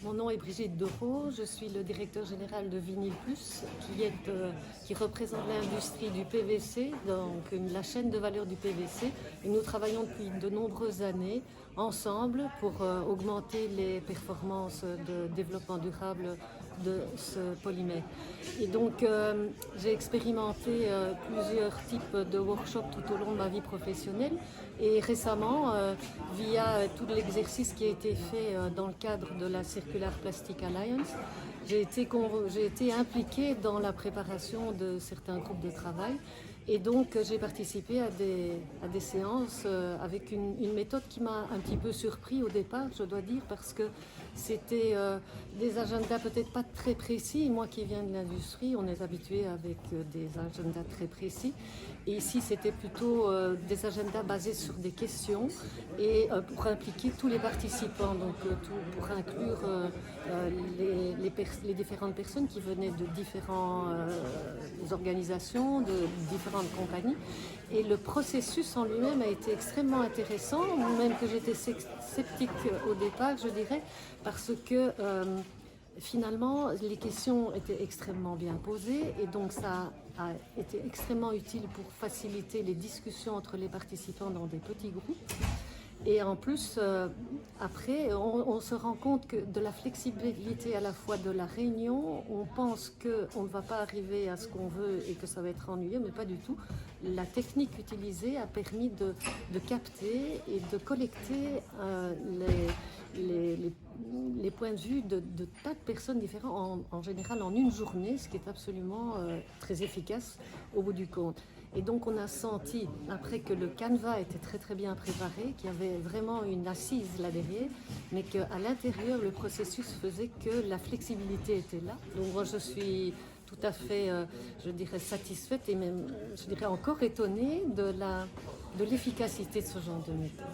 Mon nom est Brigitte Dereau, je suis le directeur général de Vinyl Plus, qui représente l'industrie du PVC, donc la chaîne de valeur du PVC. Et nous travaillons depuis de nombreuses années ensemble pour augmenter les performances de développement durable de ce polymère. Et donc j'ai expérimenté plusieurs types de workshops tout au long de ma vie professionnelle et récemment, via tout l'exercice qui a été fait dans le cadre de la Circular Plastic Alliance, j'ai été impliquée dans la préparation de certains groupes de travail et donc j'ai participé à des séances avec une méthode qui m'a un petit peu surpris au départ, je dois dire, parce que c'était des agendas peut-être pas très précis. Moi qui viens de l'industrie, on est habitué avec des agendas très précis. Et ici, c'était plutôt des agendas basés sur des questions et pour impliquer tous les participants, donc pour inclure les différentes personnes qui venaient de différentes organisations, de différentes compagnies. Et le processus en lui-même a été extrêmement intéressant, même que j'étais sceptique au départ, je dirais, parce que finalement, les questions étaient extrêmement bien posées et donc ça a été extrêmement utile pour faciliter les discussions entre les participants dans des petits groupes. Et en plus, après, on se rend compte que de la flexibilité à la fois de la réunion, on pense qu'on ne va pas arriver à ce qu'on veut et que ça va être ennuyeux, mais pas du tout. La technique utilisée a permis de capter et de collecter les points de vue de tas de personnes différentes, en général en une journée, ce qui est absolument très efficace au bout du compte. Et donc on a senti, après que le canevas était très très bien préparé, qu'il y avait vraiment une assise là derrière, mais qu'à l'intérieur, le processus faisait que la flexibilité était là. Donc moi je suis tout à fait, je dirais, satisfaite et même, je dirais, encore étonnée de l'efficacité de ce genre de méthode.